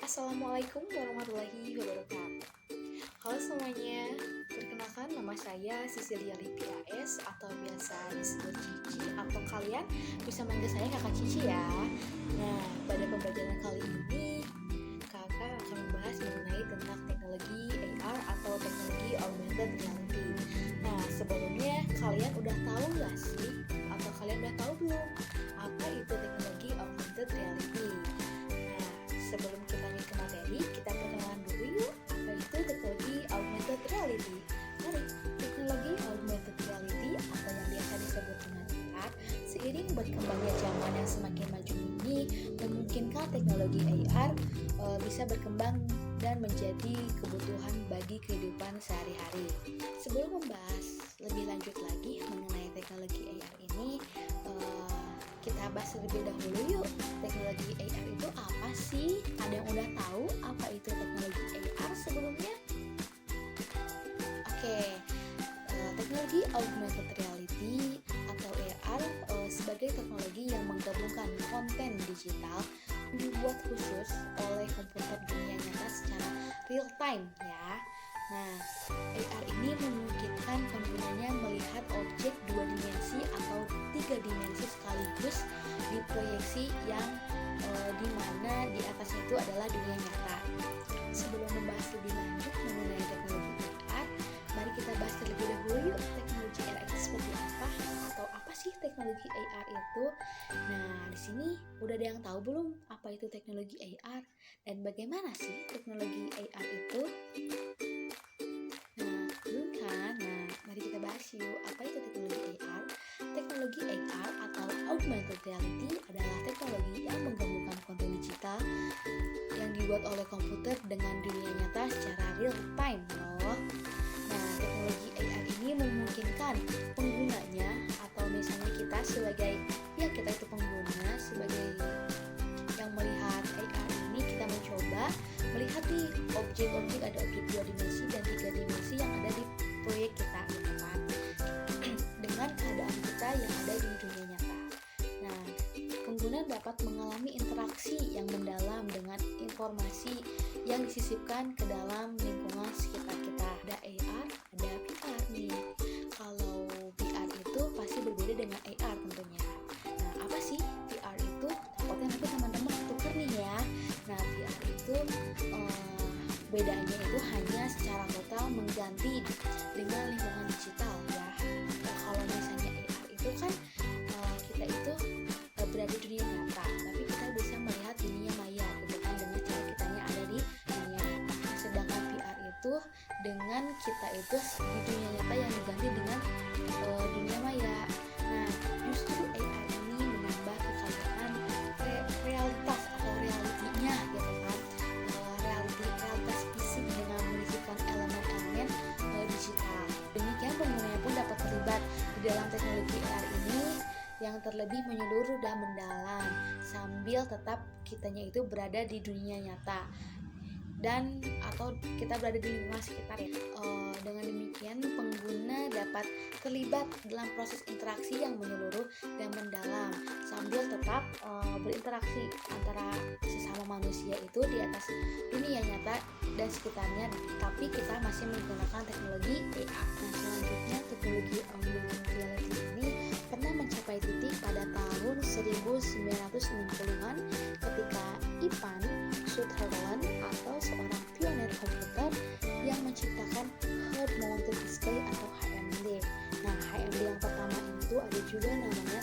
Assalamualaikum warahmatullahi wabarakatuh. Halo semuanya, perkenalkan nama saya Cecilia Litya S atau biasa disebut Cici atau kalian bisa manggil saya Kakak Cici ya. Nah, pada pembelajaran kali ini kakak akan membahas mengenai tentang teknologi AR atau teknologi augmented reality. Nah, sebelumnya kalian udah tahu nggak sih? Atau kalian udah tahu belum apa itu teknologi augmented reality? Nah, sebelum kita lanjut ke materi, kita perkenalan dulu yuk apa itu teknologi augmented reality. Mari, teknologi augmented reality atau yang biasa disebut dengan AR, seiring berkembangnya zaman yang semakin maju ini, memungkinkan teknologi AR bisa berkembang dan menjadi kebutuhan bagi kehidupan sehari-hari. Sebelum membahas lebih lanjut lagi mengenai teknologi AR ini, kita bahas terlebih dahulu yuk, teknologi AR itu apa sih? Ada yang udah tahu apa itu teknologi AR sebelumnya? Oke, teknologi augmented reality atau AR sebagai teknologi yang menggabungkan konten digital dibuat khusus oleh komputer dunia nyata secara real time ya. Nah, AR ini memungkinkan penggunanya melihat objek dua dimensi atau tiga dimensi sekaligus di proyeksi yang dimana di atasnya itu adalah dunia nyata. Sebelum membahas lebih lanjut mengenai teknologi AR, mari kita bahas terlebih dahulu yuk teknologi AR itu seperti apa atau apa sih teknologi AR itu. Nah, di sini udah ada yang tahu belum apa itu teknologi AR dan bagaimana sih teknologi AR itu? Belum kan? Nah, mari kita bahas yuk apa itu teknologi AR. Teknologi AR atau augmented reality adalah teknologi yang menggabungkan konten digital yang dibuat oleh komputer dengan dunia nyata secara real time loh. Nah, teknologi AR ini memungkinkan penggunanya atau misalnya kita sebagai kita itu pengguna sebagai yang melihat AR ini, kita mencoba melihat nih objek-objek, ada objek dua dimensi dan tiga dimensi yang ada di proyek kita gitu kan, dengan keadaan kita yang ada di dunia nyata. Nah, pengguna dapat mengalami interaksi yang mendalam dengan informasi yang disisipkan ke dalam lingkungan sekitar kita. Ada AR, ada VR nih. Kalau VR itu pasti berbeda dengan AR tentunya. Nah, apa sih VR itu? Takutnya nanti teman-teman tuker nih ya. Nah, VR itu bedanya itu hanya secara total mengganti dengan lingkungan digital ya. Nah, kalau misalnya AR itu kan kita itu berada di dunia nyata, tapi kita bisa melihat dunia maya gitu kan, dengan cara kitanya ada di dunia nyata. Sedangkan VR itu dengan kita itu di dunia nyata yang diganti dengan dunia maya. Nah, justru AR ini menambah kekayaan realitas atau realitinya gitu kan, realitas fisik dengan menyisipkan elemen-elemen digital. Demikian penggunanya pun dapat terlibat di dalam teknologi AR ini yang terlebih menyeluruh dan mendalam sambil tetap kitanya itu berada di dunia nyata dan atau kita berada di lingkungan sekitar ya. Dengan demikian pengguna dapat terlibat dalam proses interaksi yang menyeluruh dan mendalam sambil tetap berinteraksi antara sesama manusia itu di atas dunia nyata dan sekitarnya, tapi kita masih menggunakan teknologi AR. Nah, selanjutnya teknologi augmented reality ini pernah mencapai titik pada tahun 1960-an ketika Ivan Sutherland atau seorang pionir komputer yang menciptakan Head Mounted Display atau HMD. Nah, HMD yang pertama itu ada juga namanya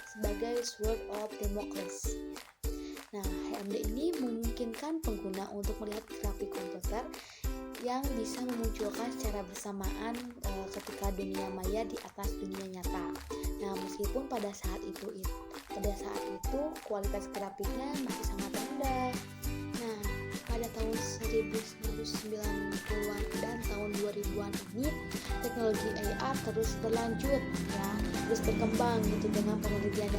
sebagai Sword of Damocles. Nah, HMD ini memungkinkan pengguna untuk melihat grafik komputer yang bisa memunculkan secara bersamaan ketika dunia maya di atas dunia nyata. Nah, meskipun pada saat itu kualitas grafiknya masih sangat rendah. Nah, pada tahun 1990-an dan tahun 2000-an ini teknologi AR terus berlanjut ya, terus berkembang gitu dengan penelitian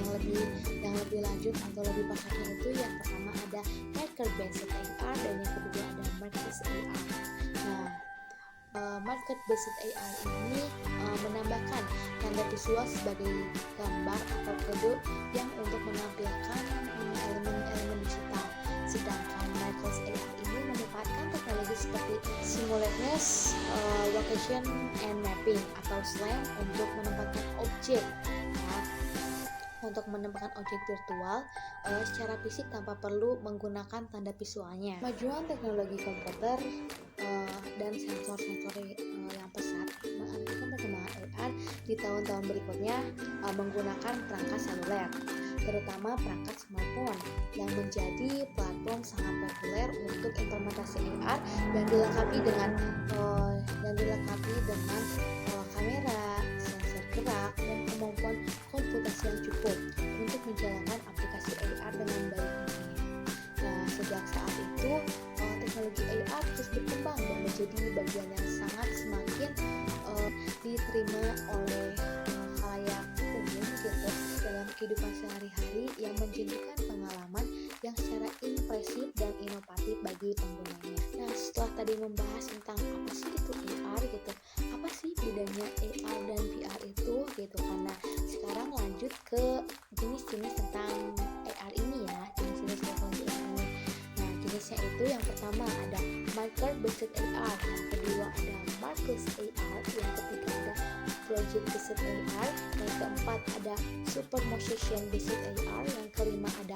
yang lebih lanjut atau lebih pasarnya itu yang pertama ada marker based AR dan yang kedua ada mixed AR. Nah, market based AR ini menambahkan tanda visual sebagai gambar atau kode yang untuk menampilkan elemen-elemen digital Sedangkan Micro's AR ini memanfaatkan teknologi seperti simultaneous location and mapping atau SLAM untuk menempatkan objek virtual secara fisik tanpa perlu menggunakan tanda visualnya. Kemajuan teknologi komputer dan sensor-sensor yang pesat mengartikan perkembangan AR di tahun-tahun berikutnya menggunakan perangkat seluler, terutama perangkat smartphone yang menjadi platform sangat populer untuk implementasi AR dan dilengkapi dengan kamera, sensor gerak, dan kemampuan komputasi yang cukup untuk menjalankan aplikasi AR dengan baik. Nah, sejak saat itu teknologi AR terus berkembang dan menjadi bagian yang sangat semakin diterima oleh khalayak umum gitu dalam kehidupan sehari-hari yang menjadikan pengalaman yang secara impresif dan inovatif bagi penggunanya. Nah, setelah tadi membahas tentang apa sih itu AR gitu, apa sih bedanya AR dan VR itu gitu, karena sekarang lanjut ke jenis-jenis tentang AR ini ya, jenis-jenis teknologi AR ini. Nah, jenisnya itu yang pertama ada Marker-based AR, yang kedua ada Marcus AR, yang ketiga ada Project-based AR, yang keempat ada Supermotion-based AR, yang kelima ada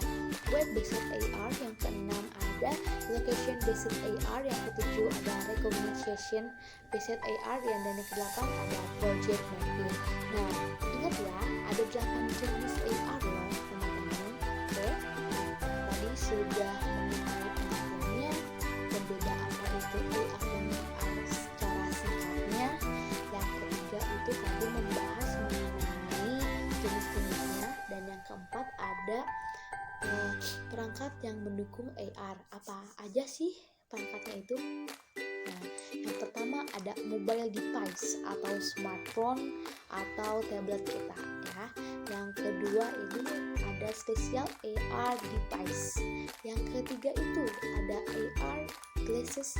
Web-based AR, yang keenam ada Location-based AR, yang ketujuh ada Recognition-based AR, dan yang kedelapan ada Project Mapping. Nah, ingat ya, ada 8 jenis AR loh teman-teman. Oke, tadi sudah mengenai pengertiannya dan beda apa itu AR dan VR secara singkatnya. Yang ketiga itu tadi membahas mengenai jenis-jenisnya, dan yang keempat ada perangkat yang mendukung AR. Apa aja sih perangkatnya itu? Nah, yang pertama ada mobile device atau smartphone atau tablet kita ya. Yang kedua ini ada special AR device. Yang ketiga itu ada AR glasses.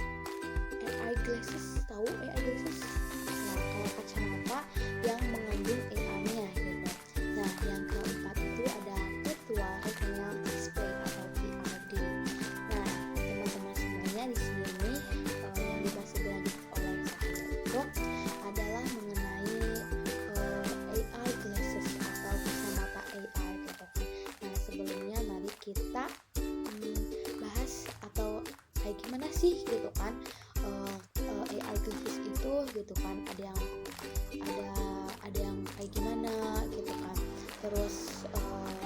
AR glasses, tahu AR glasses? Nah, kayak kacamata yang mengandung AR-nya gitu. Nah, yang keempat itu ada virtual retinal display atau VRD. Nah, teman-teman semuanya di sini yang dibahas lebih lanjut oleh saya itu adalah mengenai AR glasses atau kacamata AR gitu. Nah, sebelumnya mari kita bahas atau kayak gimana sih gitu kan AR glasses itu gitu kan, ada yang kayak gimana gitu kan, terus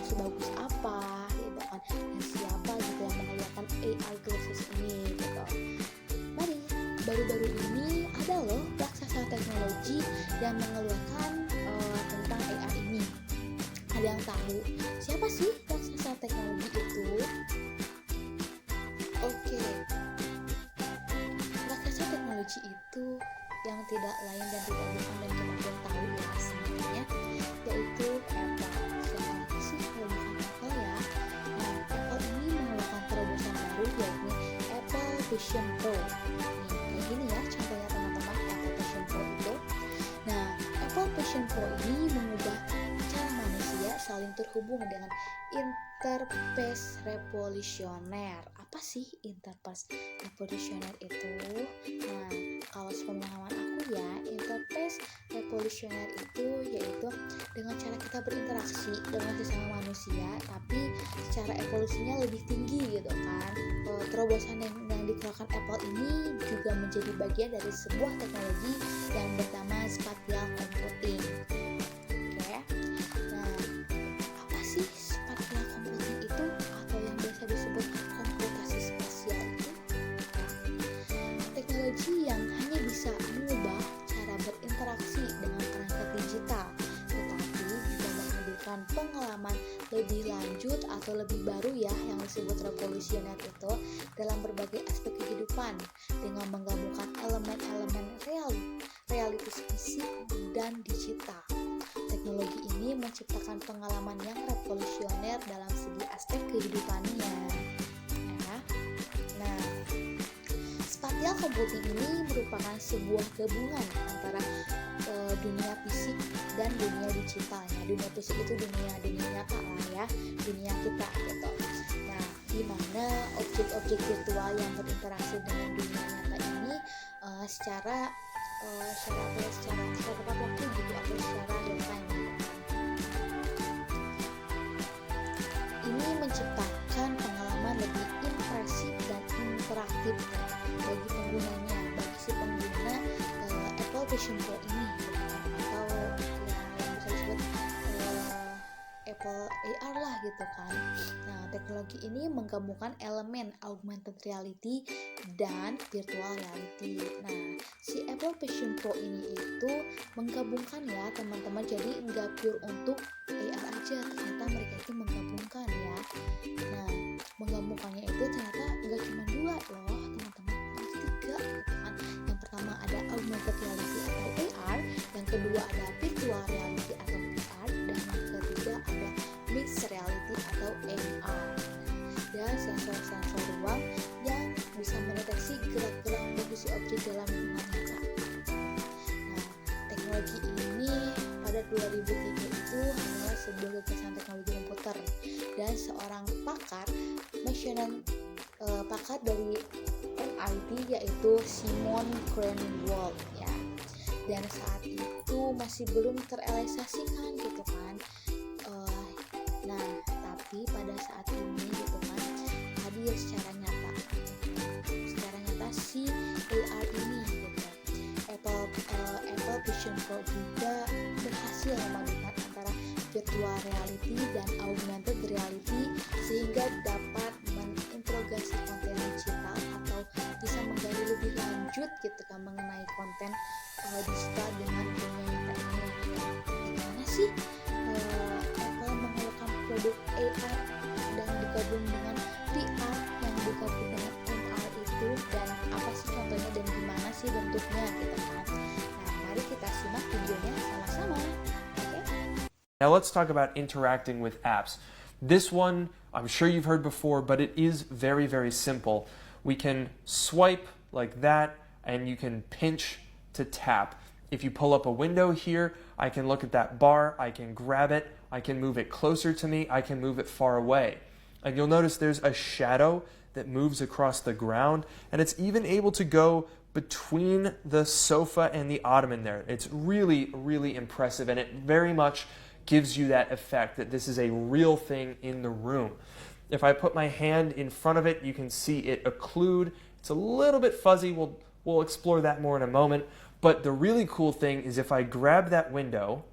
sebagus apa gitu kan, dan siapa gitu yang mengeluarkan AR glasses ini gitu. Mari, baru-baru ini ada loh raksasa teknologi yang mengeluarkan tentang AR ini. Ada yang tahu siapa sih raksasa teknologi itu? Oke, raksasa teknologi itu yang tidak lain dan tidak bukan dan kita belum tahu ya sebenarnya, yaitu Apple. Siapa lagi sih kalau bukan Apple ya? Nah, Apple ini mengeluarkan terobosan baru yakni Apple Vision Pro. Nih, kayak gini ya contohnya teman-teman Apple Vision Pro itu. Nah, Apple Vision Pro ini mengubah cara manusia saling terhubung dengan interface revolusioner. Apa sih interface revolusioner itu? Nah, kalau sepemahaman aku ya, interface revolusioner itu yaitu dengan cara kita berinteraksi dengan sesama manusia, tapi secara evolusinya lebih tinggi gitu kan. Terobosan yang dikeluarkan Apple ini juga menjadi bagian dari sebuah teknologi yang bernama spatial computing. Oke. Nah, apa sih spatial computing itu atau yang biasa disebut komputasi spasial itu? Teknologi yang hanya bisa mengubah cara berinteraksi dengan perangkat digital, tetapi juga menghadirkan pengalaman lebih lanjut atau lebih baru ya yang disebut revolusioner itu dalam berbagai aspek kehidupan dengan menggabungkan elemen-elemen realitas fisik dan digital. Teknologi ini menciptakan pengalaman yang revolusioner dalam segi aspek kehidupannya. Ya. Nah, spatial computing ini merupakan sebuah gabungan antara dunia fisik dan dunia digital ya. Dunia fisik itu dunia nyata lah ya, dunia kita gitu. Nah, di mana objek-objek virtual yang berinteraksi dengan dunia nyata ini secara tepat waktu gitu, atau secara real time gitu. Ini menciptakan pengalaman lebih impresif dan interaktif bagi penggunanya, bagi si pengguna Apple Vision Pro ini gitu kan, atau yang bisa disebut Apple AR lah gitu kan. Nah, teknologi ini menggabungkan elemen augmented reality dan virtual reality. Nah, si Apple Vision Pro ini itu menggabungkan ya teman-teman, jadi nggak pure untuk AR aja, ternyata mereka itu menggabungkan ya. Nah, menggabungkannya itu ternyata nggak cuma dua loh teman-teman, tapi tiga gitu kan. Yang pertama ada augmented reality atau AR, yang kedua ada virtual reality atau VR, dan yang ketiga ada mixed reality atau MR. Dan sensor-sensor ruang yang bisa mendeteksi gerak-gerak posisi objek dalam lingkungan nyata. Nah, teknologi ini pada 2003 itu hanyalah sebuah gagasan teknologi komputer, dan seorang pakar dari MIT yaitu Simon Greenwald ya. Dan saat itu masih belum terrealisasikan gitu kan. Nah, tapi pada saat ini gitu kan hadir secara nyata si AR ini gitu. Apple Vision Pro juga berhasil memadukan antara virtual reality dan augmented reality sehingga dapat mengintegrasi konten digital atau bisa menggali lebih lanjut gitu kan mengenai konten digital dengan dunia nyata ini. Bagaimana sih Apple mengeluarkan produk AR dan digabung dengan VR yang digabung dengan MR itu, dan apa sih contohnya dan gimana sih bentuknya gitu kan. Nah, mari kita simak videonya sama-sama. Okay? Now let's talk about interacting with apps. This one I'm sure you've heard before, but it is very, very simple. We can swipe like that, and you can pinch to tap. If you pull up a window here, I can look at that bar, I can grab it, I can move it closer to me, I can move it far away. And you'll notice there's a shadow that moves across the ground, and it's even able to go between the sofa and the ottoman there. It's really, really impressive, and it very much gives you that effect that this is a real thing in the room. If I put my hand in front of it, you can see it occlude. It's a little bit fuzzy. We'll explore that more in a moment. But the really cool thing is if I grab that window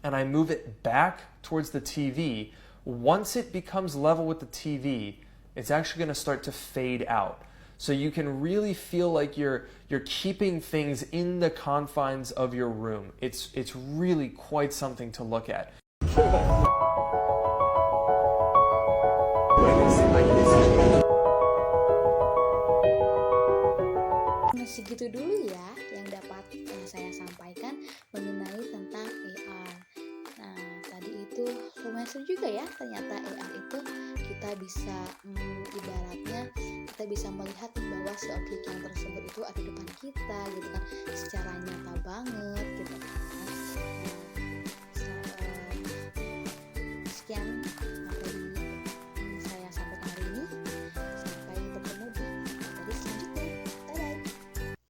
and I move it back towards the TV, once it becomes level with the TV, it's actually going to start to fade out. So you can really feel like you're keeping things in the confines of your room. It's really quite something to look at. Segitu dulu ya yang dapat saya sampaikan mengenai tentang AR. Nah, tadi itu lumayan seru juga ya, ternyata AR itu kita bisa ibaratnya kita bisa melihat bahwa si objek yang tersebut itu ada di depan kita gitu kan, secara nyata banget